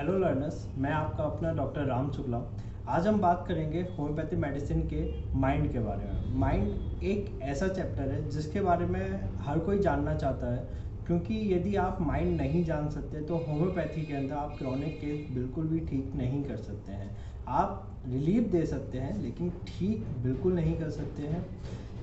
Hello learners, मैं आपका अपना डॉक्टर राम शुक्ला। आज हम बात करेंगे होम्योपैथी मेडिसिन के माइंड के बारे में। माइंड एक ऐसा चैप्टर है जिसके बारे में हर कोई जानना चाहता है, क्योंकि यदि आप माइंड नहीं जान सकते तो होम्योपैथी के अंदर आप क्रॉनिक केस बिल्कुल भी ठीक नहीं कर सकते हैं। आप रिलीफ दे सकते हैं लेकिन ठीक बिल्कुल नहीं कर सकते हैं।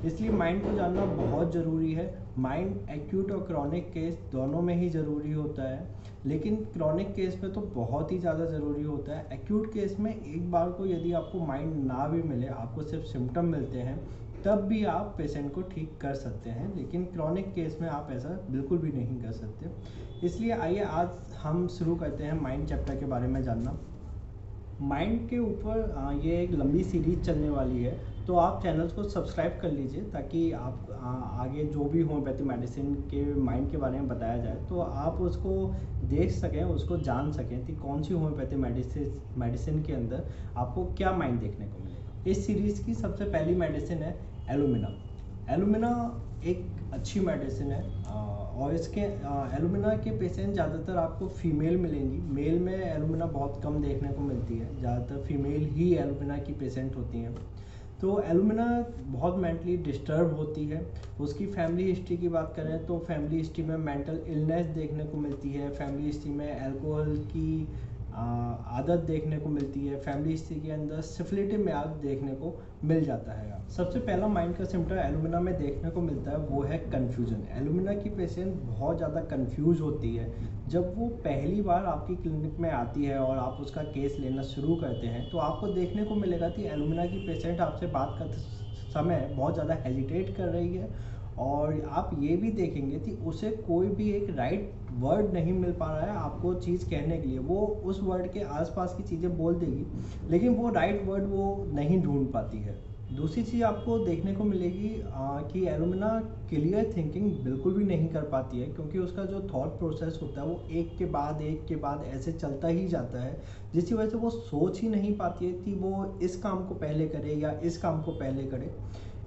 इसलिए माइंड को जानना बहुत ज़रूरी है। माइंड एक्यूट और क्रॉनिक केस दोनों में ही ज़रूरी होता है, लेकिन क्रॉनिक केस में तो बहुत ही ज़्यादा ज़रूरी होता है। एक्यूट केस में एक बार को यदि आपको माइंड ना भी मिले, आपको सिर्फ सिम्टम मिलते हैं, तब भी आप पेशेंट को ठीक कर सकते हैं, लेकिन क्रॉनिक केस में आप ऐसा बिल्कुल भी नहीं कर सकते। इसलिए आइए आज हम शुरू करते हैं माइंड चैप्टर के बारे में जानना। माइंड के ऊपर ये एक लंबी सीरीज चलने वाली है, तो आप चैनल को सब्सक्राइब कर लीजिए ताकि आप आगे जो भी होम्योपैथी मेडिसिन के माइंड के बारे में बताया जाए तो आप उसको देख सकें, उसको जान सकें कि कौन सी होम्योपैथी मेडिसिन के अंदर आपको क्या माइंड देखने को मिलेगा। इस सीरीज़ की सबसे पहली मेडिसिन है एलुमिना। एलुमिना एक अच्छी मेडिसिन है और इसके एलुमिना के पेशेंट ज़्यादातर आपको फीमेल मिलेंगी। मेल में एलुमिना बहुत कम देखने को मिलती है, ज़्यादातर फीमेल ही एलुमिना की पेशेंट होती हैं। तो एलुमिना बहुत मेंटली डिस्टर्ब होती है। उसकी फैमिली हिस्ट्री की बात करें तो फैमिली हिस्ट्री में मेंटल इलनेस देखने को मिलती है। फैमिली हिस्ट्री में अल्कोहल की आदत देखने को मिलती है। फैमिली हिस्ट्री के अंदर सिफिलिटिस में आप देखने को मिल जाता है। सबसे पहला माइंड का सिम्टम एलुमिना में देखने को मिलता है वो है कन्फ्यूजन। एलुमिना की पेशेंट बहुत ज़्यादा कन्फ्यूज होती है। जब वो पहली बार आपकी क्लिनिक में आती है और आप उसका केस लेना शुरू करते हैं तो आपको देखने को मिलेगा कि एलुमिना की पेशेंट आपसे बात करते समय बहुत ज़्यादा हेजिटेट कर रही है, और आप ये भी देखेंगे कि उसे कोई भी एक राइट वर्ड नहीं मिल पा रहा है आपको चीज़ कहने के लिए। वो उस वर्ड के आसपास की चीज़ें बोल देगी, लेकिन वो राइट वर्ड वो नहीं ढूंढ पाती है। दूसरी चीज़ आपको देखने को मिलेगी कि एलुमिना क्लियर थिंकिंग बिल्कुल भी नहीं कर पाती है, क्योंकि उसका जो थॉट प्रोसेस होता है वो एक के बाद ऐसे चलता ही जाता है, जिसकी वजह से वो सोच ही नहीं पाती है कि वो इस काम को पहले करे या इस काम को पहले करे।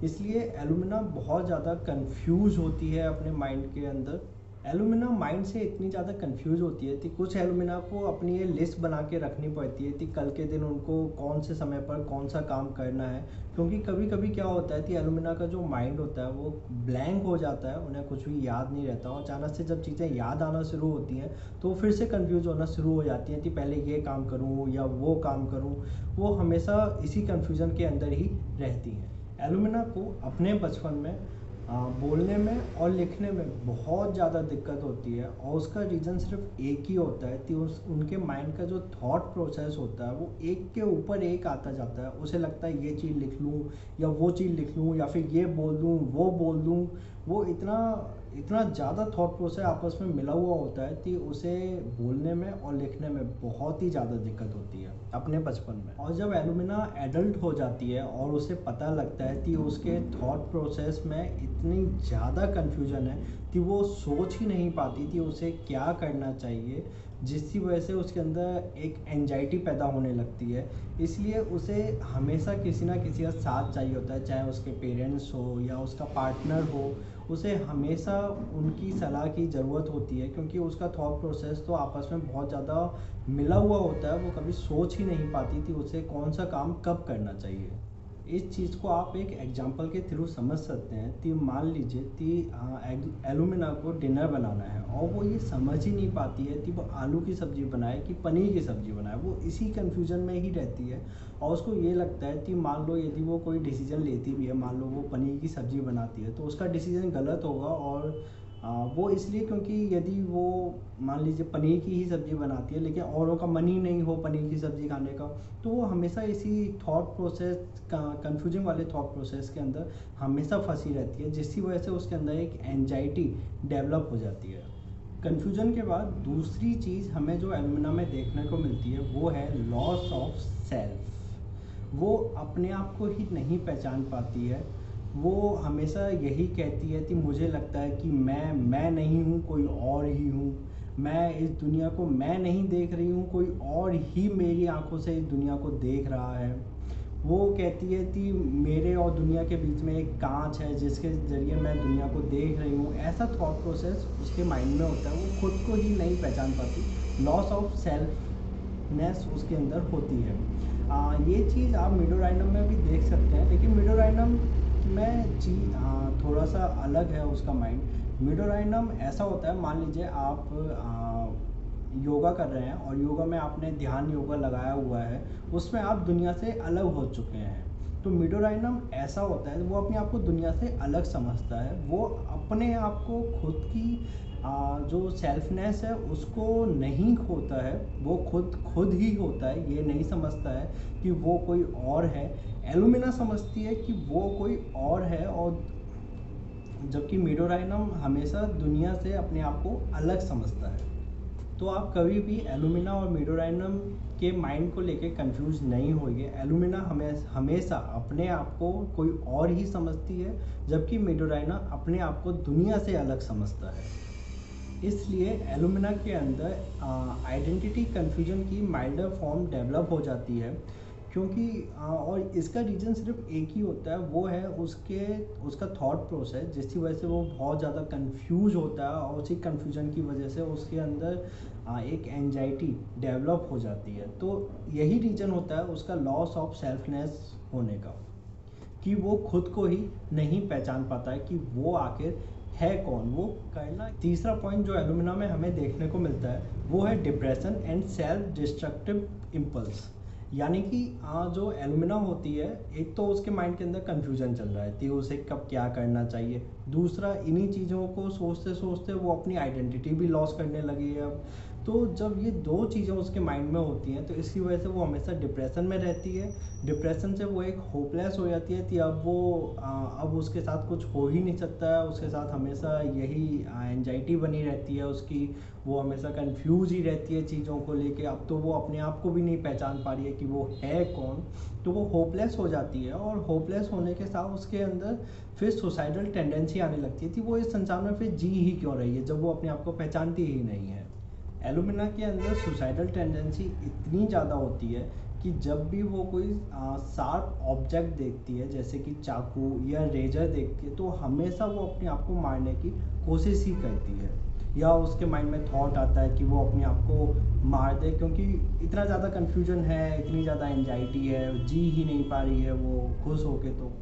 इसलिए एलुमिना बहुत ज़्यादा कंफ्यूज होती है अपने माइंड के अंदर। एलुमिना माइंड से इतनी ज़्यादा कंफ्यूज होती है कि कुछ एलुमिना को अपनी ये लिस्ट बना के रखनी पड़ती है कि कल के दिन उनको कौन से समय पर कौन सा काम करना है, क्योंकि कभी कभी क्या होता है कि एलुमिना का जो माइंड होता है वो ब्लैंक हो जाता है, उन्हें कुछ भी याद नहीं रहता, और अचानक से जब चीज़ें याद आना शुरू होती हैं तो फिर से कंफ्यूज होना शुरू हो जाती हैं कि पहले ये काम करूँ या वो काम करूँ। वो हमेशा इसी कन्फ्यूज़न के अंदर ही रहती हैं। एलुमिना को अपने बचपन में बोलने में और लिखने में बहुत ज़्यादा दिक्कत होती है, और उसका रीज़न सिर्फ एक ही होता है कि उनके माइंड का जो थॉट प्रोसेस होता है वो एक के ऊपर एक आता जाता है। उसे लगता है ये चीज़ लिख लूँ या वो चीज़ लिख लूँ या फिर ये बोल दूँ वो बोल दूँ। वो इतना इतना ज़्यादा थॉट प्रोसेस आपस में मिला हुआ होता है कि उसे बोलने में और लिखने में बहुत ही ज़्यादा दिक्कत होती है अपने बचपन में। और जब एलुमिना एडल्ट हो जाती है और उसे पता लगता है कि उसके थॉट प्रोसेस में इतनी ज़्यादा कन्फ्यूजन है कि वो सोच ही नहीं पाती कि उसे क्या करना चाहिए, जिसकी वजह से उसके अंदर एक एंजाइटी पैदा होने लगती है। इसलिए उसे हमेशा किसी ना किसी का साथ चाहिए होता है, चाहे उसके पेरेंट्स हो या उसका पार्टनर हो। उसे हमेशा उनकी सलाह की ज़रूरत होती है, क्योंकि उसका थॉट प्रोसेस तो आपस में बहुत ज़्यादा मिला हुआ होता है। वो कभी सोच ही नहीं पाती थी उसे कौन सा काम कब करना चाहिए। इस चीज़ को आप एक एग्जांपल के थ्रू समझ सकते हैं कि मान लीजिए कि एलुमिना को डिनर बनाना है और वो ये समझ ही नहीं पाती है कि वो आलू की सब्ज़ी बनाए कि पनीर की सब्ज़ी बनाए। वो इसी कन्फ्यूजन में ही रहती है, और उसको ये लगता है कि मान लो यदि वो कोई डिसीजन लेती भी है, मान लो वो पनीर की सब्ज़ी बनाती है, तो उसका डिसीजन गलत होगा। और वो इसलिए क्योंकि यदि वो मान लीजिए पनीर की ही सब्ज़ी बनाती है लेकिन औरों का मन ही नहीं हो पनीर की सब्ज़ी खाने का, तो वो हमेशा इसी थॉट प्रोसेस कंफ्यूजिंग वाले थॉट प्रोसेस के अंदर हमेशा फंसी रहती है, जिसकी वजह से उसके अंदर एक एंजाइटी डेवलप हो जाती है। कन्फ्यूजन के बाद दूसरी चीज़ हमें जो एलुमिना में देखने को मिलती है वो है लॉस ऑफ सेल्फ। वो अपने आप को ही नहीं पहचान पाती है। वो हमेशा यही कहती है कि मुझे लगता है कि मैं नहीं हूँ, कोई और ही हूँ। मैं इस दुनिया को मैं नहीं देख रही हूँ, कोई और ही मेरी आंखों से इस दुनिया को देख रहा है। वो कहती है कि मेरे और दुनिया के बीच में एक कांच है जिसके ज़रिए मैं दुनिया को देख रही हूँ। ऐसा थॉट प्रोसेस उसके माइंड में होता है, वो खुद को ही नहीं पहचान पाती। लॉस ऑफ सेल्फ नेस उसके अंदर होती है। ये चीज़ आप मिडोराइनम में भी देख सकते हैं, लेकिन मिडोराइनम में थोड़ा सा अलग है उसका माइंड। मिडोराइनम ऐसा होता है, मान लीजिए आप योगा कर रहे हैं और योगा में आपने ध्यान योगा लगाया हुआ है, उसमें आप दुनिया से अलग हो चुके हैं। तो मिडोराइनम ऐसा होता है, वो अपने आप को दुनिया से अलग समझता है, वो अपने आप को खुद की जो सेल्फनेस है उसको नहीं खोता है, वो खुद ही होता है, ये नहीं समझता है कि वो कोई और है। एलुमिना समझती है कि वो कोई और है, और जबकि मिडोराइनम हमेशा दुनिया से अपने आप को अलग समझता है। तो आप कभी भी एलुमिना और मिडोराइनम के माइंड को लेके कंफ्यूज नहीं होइए। एलुमिना हमेशा अपने आप को कोई और ही समझती है, जबकि मिडोराइना अपने आप को दुनिया से अलग समझता है। इसलिए एलुमिना के अंदर आइडेंटिटी कन्फ्यूजन की माइल्डर फॉर्म डेवलप हो जाती है, क्योंकि और इसका रीज़न सिर्फ एक ही होता है, वो है उसका थॉट प्रोसेस, जिसकी वजह से वो बहुत ज़्यादा कंफ्यूज होता है, और उसी कंफ्यूजन की वजह से उसके अंदर एक एंजाइटी डेवलप हो जाती है। तो यही रीज़न होता है उसका लॉस ऑफ सेल्फनेस होने का, कि वो खुद को ही नहीं पहचान पाता है कि वो आखिर है कौन, वो करना। तीसरा पॉइंट जो एलुमिना में हमें देखने को मिलता है वो है depression and self destructive impulse. यानी कि जो एलुमिना होती है, एक तो उसके माइंड के अंदर कन्फ्यूजन चल रहा है कि उसे कब क्या करना चाहिए, दूसरा इन्हीं चीज़ों को सोचते सोचते वो अपनी आइडेंटिटी भी लॉस करने लगी है अब। तो जब ये दो चीज़ें उसके माइंड में होती हैं, तो इसकी वजह से वो हमेशा डिप्रेशन में रहती है। डिप्रेशन से वो एक होपलेस हो जाती है कि अब उसके साथ कुछ हो ही नहीं सकता है, उसके साथ हमेशा यही एंजाइटी बनी रहती है उसकी, वो हमेशा कंफ्यूज ही रहती है चीज़ों को लेके। अब तो वो अपने आप को भी नहीं पहचान पा रही है कि वो है कौन, तो वो होपलेस हो जाती है। और होपलेस होने के साथ उसके अंदर फिर सुसाइडल टेंडेंसी आने लगती है कि वो इस संसार में फिर जी ही क्यों रही है, जब वो अपने आप को पहचानती ही नहीं है। एलुमिना के अंदर सुसाइडल टेंडेंसी इतनी ज़्यादा होती है कि जब भी वो कोई शार्प ऑब्जेक्ट देखती है, जैसे कि चाकू या रेजर देखती है, तो हमेशा वो अपने आप को मारने की कोशिश ही करती है। या उसके माइंड में थॉट आता है कि वो अपने आप को मार दे, क्योंकि इतना ज़्यादा कन्फ्यूजन है, इतनी ज़्यादा एंजाइटी है, जी ही नहीं पा रही है वो खुश होके। तो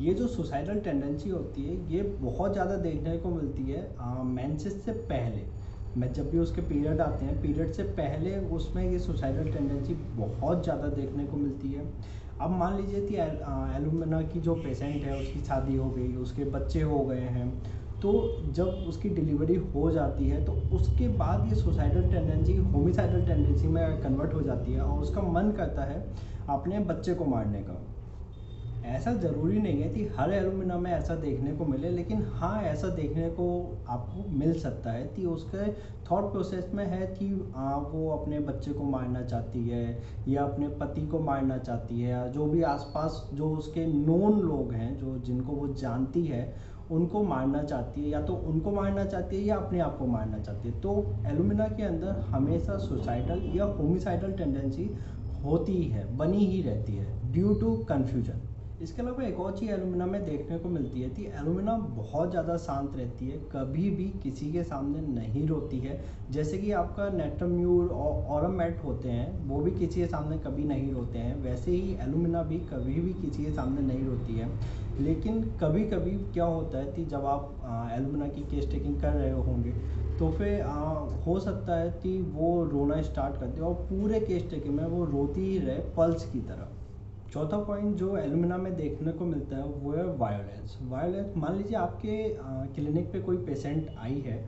ये जो सुसाइडल टेंडेंसी होती है, ये बहुत ज़्यादा देखने को मिलती है मेंसेस से पहले। मैं जब भी उसके पीरियड आते हैं, पीरियड से पहले उसमें ये सुसाइडल टेंडेंसी बहुत ज़्यादा देखने को मिलती है। अब मान लीजिए कि एलुमिना की जो पेशेंट है, उसकी शादी हो गई, उसके बच्चे हो गए हैं, तो जब उसकी डिलीवरी हो जाती है, तो उसके बाद ये सुसाइडल टेंडेंसी होमिसाइडल टेंडेंसी में कन्वर्ट हो जाती है, और उसका मन करता है अपने बच्चे को मारने का। ऐसा ज़रूरी नहीं है कि हर एलुमिना में ऐसा देखने को मिले, लेकिन हाँ, ऐसा देखने को आपको मिल सकता है कि उसके थॉट प्रोसेस में है कि वो अपने बच्चे को मारना चाहती है, या अपने पति को मारना चाहती है, या जो भी आसपास जो उसके नोन लोग हैं, जो जिनको वो जानती है, उनको मारना चाहती है। या तो उनको मारना चाहती है या अपने आप को मारना चाहती है। तो एलुमिना के अंदर हमेशा सुसाइडल या होमिसाइडल टेंडेंसी होती ही है, बनी ही रहती है, ड्यू टू कन्फ्यूजन। इसके अलावा एक और चीज़ एलुमिना में देखने को मिलती है कि एलुमिना बहुत ज़्यादा शांत रहती है, कभी भी किसी के सामने नहीं रोती है। जैसे कि आपका नेट्रम्यूर और ऑरमैट होते हैं, वो भी किसी के सामने कभी नहीं रोते हैं, वैसे ही एलुमिना भी कभी भी किसी के सामने नहीं रोती है। लेकिन कभी कभी क्या होता है कि जब आप एलुमिना की केस टेकिंग कर रहे होंगे, तो फिर हो सकता है कि वो रोना स्टार्ट कर दे, और पूरे केस टेकिंग में वो रोती ही रहे पल्स की तरह। चौथा पॉइंट जो एलुमिना में देखने को मिलता है वो है वायलेंस। मान लीजिए आपके क्लिनिक पे कोई पेशेंट आई है,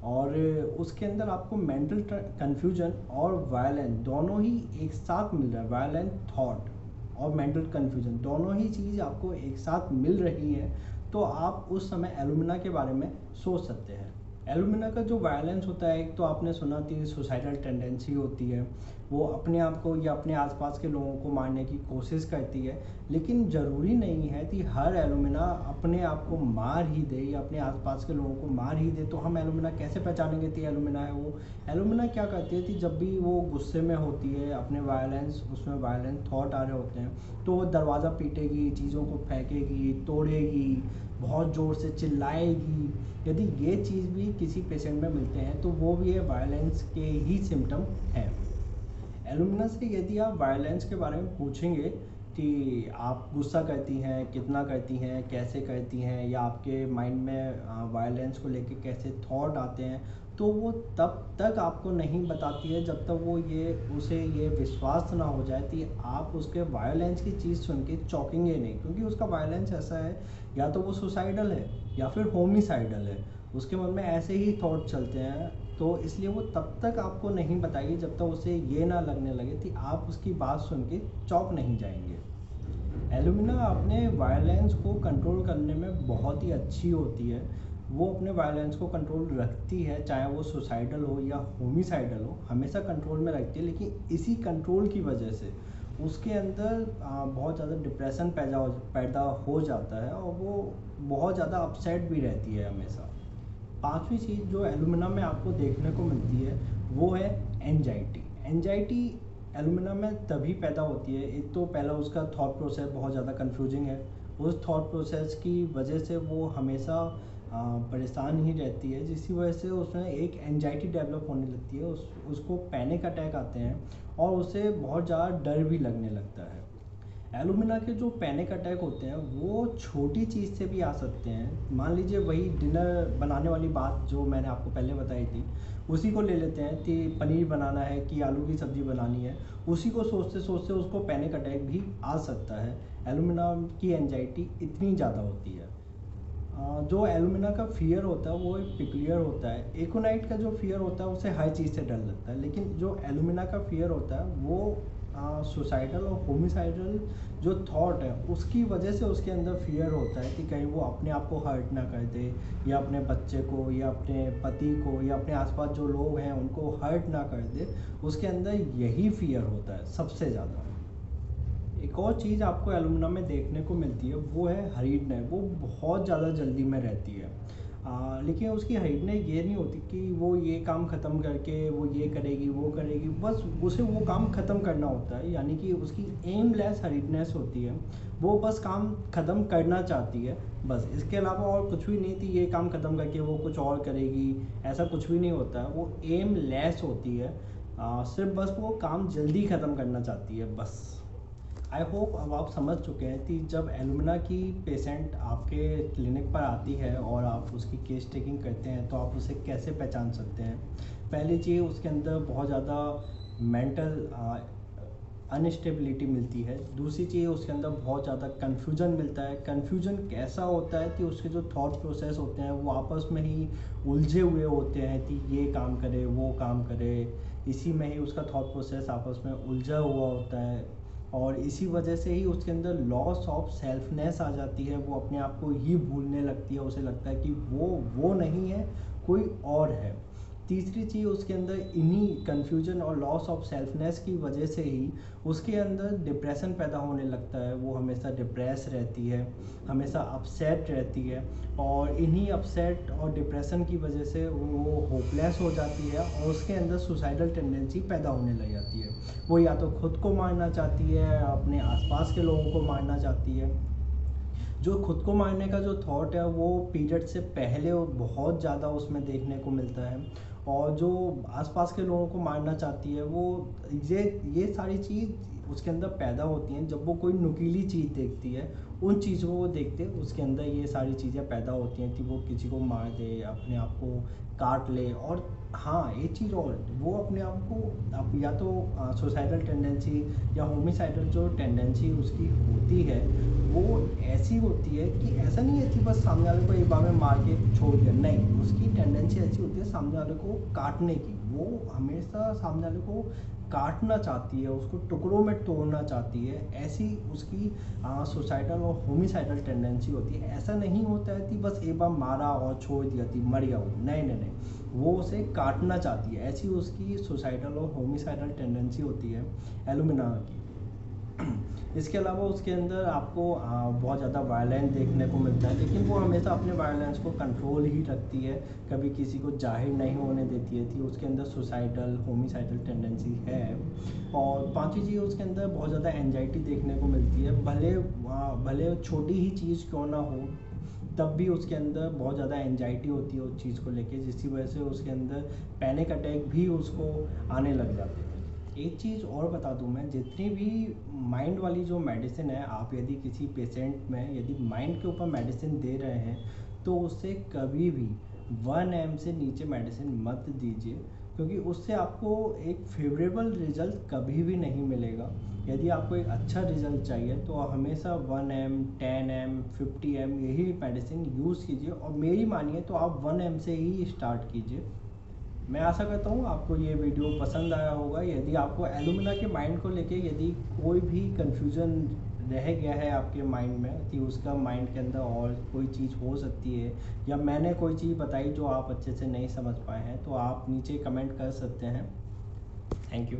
और उसके अंदर आपको मेंटल कंफ्यूजन और वायलेंस दोनों ही एक साथ मिल रहा है। वायलेंट थॉट और मेंटल कंफ्यूजन दोनों ही चीज़ आपको एक साथ मिल रही है, तो आप उस समय एलुमिना के बारे में सोच सकते हैं। एलुमिना का जो वायलेंस होता है, एक तो आपने सुना थी सुसाइडल टेंडेंसी होती है, वो अपने आप को या अपने आसपास के लोगों को मारने की कोशिश करती है। लेकिन ज़रूरी नहीं है कि हर एलुमिना अपने आप को मार ही दे या अपने आसपास के लोगों को मार ही दे। तो हम एलुमिना कैसे पहचानेंगे कि एलुमिना है वो? एलुमिना क्या करती है कि जब भी वो गुस्से में होती है, अपने उसमें वायलेंस थॉट आ रहे होते हैं, तो वो दरवाज़ा पीटेगी, चीज़ों को फेंकेगी, तोड़ेगी, बहुत ज़ोर से चिल्लाएगी। यदि ये चीज़ भी किसी पेशेंट में मिलते हैं, तो वो भी ये वायलेंस के ही सिम्टम है। एलुमिना से यदि आप वायलेंस के बारे में पूछेंगे कि आप गुस्सा करती हैं, कितना करती हैं, कैसे करती हैं, या आपके माइंड में वायलेंस को लेके कैसे थॉट आते हैं, तो वो तब तक आपको नहीं बताती है जब तक वो उसे ये विश्वास ना हो जाए कि आप उसके वायलेंस की चीज़ सुन के चौंकेंगे नहीं, क्योंकि उसका वायलेंस ऐसा है, या तो वो सुसाइडल है या फिर होमिसाइडल है, उसके मन में ऐसे ही थॉट चलते हैं। तो इसलिए वो तब तक आपको नहीं बताएगी जब तक उसे ये ना लगने लगे कि आप उसकी बात सुन के चौंक नहीं जाएंगे। एलुमिना अपने वायलेंस को कंट्रोल करने में बहुत ही अच्छी होती है। वो अपने वायलेंस को कंट्रोल रखती है, चाहे वो सुसाइडल हो या होमिसाइडल हो, हमेशा कंट्रोल में रखती है। लेकिन इसी कंट्रोल की वजह से उसके अंदर बहुत ज़्यादा डिप्रेशन पैदा हो जाता है, और वो बहुत ज़्यादा अपसेट भी रहती है हमेशा। पांचवी चीज़ जो एलुमिना में आपको देखने को मिलती है वो है एंजाइटी। एंजाइटी एलुमिना में तभी पैदा होती है, एक तो पहला उसका थॉट प्रोसेस बहुत ज़्यादा कंफ्यूजिंग है। उस थॉट प्रोसेस की वजह से वो हमेशा परेशान ही रहती है, जिसकी वजह से उसमें एक एंजाइटी डेवलप होने लगती है, उसको पैनिक अटैक आते हैं और उसे बहुत ज़्यादा डर भी लगने लगता है। एलुमिना के जो पैनिक अटैक होते हैं वो छोटी चीज़ से भी आ सकते हैं। मान लीजिए वही डिनर बनाने वाली बात जो मैंने आपको पहले बताई थी, उसी को ले लेते हैं कि पनीर बनाना है कि आलू की सब्ज़ी बनानी है, उसी को सोचते सोचते उसको पैनिक अटैक भी आ सकता है। एलुमिना की एंजाइटी इतनी ज़्यादा होती है। जो एलुमिना का फियर होता है वो एक पिक्युलियर होता है। एकोनाइट का जो फियर होता है उसे हर चीज़ से डर लगता है, लेकिन जो एलुमिना का फियर होता है वो सुसाइडल और होमिसाइडल जो थॉट है उसकी वजह से उसके अंदर फियर होता है कि कहीं वो अपने आप को हर्ट ना कर दे, या अपने बच्चे को या अपने पति को या अपने आसपास जो लोग हैं उनको हर्ट ना कर दे। उसके अंदर यही फियर होता है सबसे ज़्यादा। एक और चीज़ आपको एलुमिना में देखने को मिलती है वो है हरीडनेस। वो बहुत ज़्यादा जल्दी में रहती है, लेकिन उसकी हरीडनेस ये नहीं होती कि वो ये काम ख़त्म करके वो ये करेगी वो करेगी, बस उसे वो काम ख़त्म करना होता है। यानी कि उसकी एमलेस हरीडनेस होती है, वो बस काम ख़त्म करना चाहती है बस, इसके अलावा और कुछ भी नहीं थी। ये काम ख़त्म करके वो कुछ और करेगी, ऐसा कुछ भी नहीं होता है। वो एमलेस होती है, सिर्फ बस वो काम जल्दी ख़त्म करना चाहती है बस। आई होप अब आप समझ चुके हैं कि जब एलुमिना की पेशेंट आपके क्लिनिक पर आती है और आप उसकी केस टेकिंग करते हैं तो आप उसे कैसे पहचान सकते हैं। पहली चीज़, उसके अंदर बहुत ज़्यादा मेंटल अनस्टेबिलिटी मिलती है। दूसरी चीज़, उसके अंदर बहुत ज़्यादा कन्फ्यूजन मिलता है। कन्फ्यूजन कैसा होता है कि उसके जो थॉट प्रोसेस होते हैं वो आपस में ही उलझे हुए होते हैं कि ये काम करे वो काम करे, इसी में ही उसका थॉट प्रोसेस आपस में उलझा हुआ होता है, और इसी वजह से ही उसके अंदर लॉस ऑफ सेल्फनेस आ जाती है। वो अपने आप को ही भूलने लगती है, उसे लगता है कि वो नहीं है, कोई और है। तीसरी चीज़, उसके अंदर इन्हीं कन्फ्यूजन और लॉस ऑफ सेल्फनेस की वजह से ही उसके अंदर डिप्रेशन पैदा होने लगता है। वो हमेशा डिप्रेस रहती है, हमेशा अपसेट रहती है, और इन्हीं अपसेट और डिप्रेशन की वजह से वो होपलेस हो जाती है और उसके अंदर सुसाइडल टेंडेंसी पैदा होने लग जाती है। वो या तो खुद को मारना चाहती है, अपने आसपास के लोगों को मारना चाहती है। जो खुद को मारने का जो थॉट है वो पीरियड से पहले बहुत ज़्यादा उसमें देखने को मिलता है, और जो आसपास के लोगों को मारना चाहती है वो ये सारी चीज़ उसके अंदर पैदा होती हैं जब वो कोई नुकीली चीज़ देखती है। उन चीज़ों को देखते उसके अंदर ये सारी चीज़ें पैदा होती हैं कि वो किसी को मार दे, अपने आप को काट ले। और हाँ, एक चीज़ और, वो अपने आप को या तो सुसाइडल टेंडेंसी या होमिसाइडल जो टेंडेंसी उसकी होती है वो ऐसी होती है कि ऐसा नहीं है कि बस सामने वाले को एक बार में मार के छोड़ दिया, नहीं, उसकी टेंडेंसी ऐसी होती है सामने वाले को काटने की। वो हमेशा सामने वाले को काटना चाहती है, उसको टुकड़ों में तोड़ना चाहती है। ऐसी उसकी सुसाइडल और होमिसाइडल टेंडेंसी होती है। ऐसा नहीं होता है कि बस एक बार मारा और छोड़ दिया थी मर गया वो, नहीं नहीं नहीं, वो उसे काटना चाहती है। ऐसी उसकी सुसाइडल और होमिसाइडल टेंडेंसी होती है एलुमिना की। इसके अलावा उसके अंदर आपको बहुत ज़्यादा वायलेंस देखने को मिलता है, लेकिन वो हमेशा अपने वायलेंस को कंट्रोल ही रखती है, कभी किसी को जाहिर नहीं होने देती है कि उसके अंदर सुसाइडल होमिसाइडल टेंडेंसी है। और पांचवी चीज़, उसके अंदर बहुत ज़्यादा एंजाइटी देखने को मिलती है। भले छोटी ही चीज़ क्यों ना हो, तब भी उसके अंदर बहुत ज़्यादा एंजाइटी होती है उस चीज़ को लेके, जिसकी वजह से उसके अंदर पैनिक अटैक भी उसको आने लग जाते हैं। एक चीज़ और बता दूं मैं, जितनी भी माइंड वाली जो मेडिसिन है, आप यदि किसी पेशेंट में यदि माइंड के ऊपर मेडिसिन दे रहे हैं तो उससे कभी भी 1 ml से नीचे मेडिसिन मत दीजिए, क्योंकि उससे आपको एक फेवरेबल रिजल्ट कभी भी नहीं मिलेगा। यदि आपको एक अच्छा रिजल्ट चाहिए तो हमेशा 1 ml, 10 ml, 50 ml यही मेडिसिन यूज़ कीजिए, और मेरी मानिए तो आप 1 ml से ही स्टार्ट कीजिए। मैं आशा करता हूँ आपको ये वीडियो पसंद आया होगा। यदि आपको एलुमिना के माइंड को लेके यदि कोई भी कंफ्यूजन रह गया है आपके माइंड में कि उसका माइंड के अंदर और कोई चीज़ हो सकती है, या मैंने कोई चीज़ बताई जो आप अच्छे से नहीं समझ पाए हैं, तो आप नीचे कमेंट कर सकते हैं। Thank you.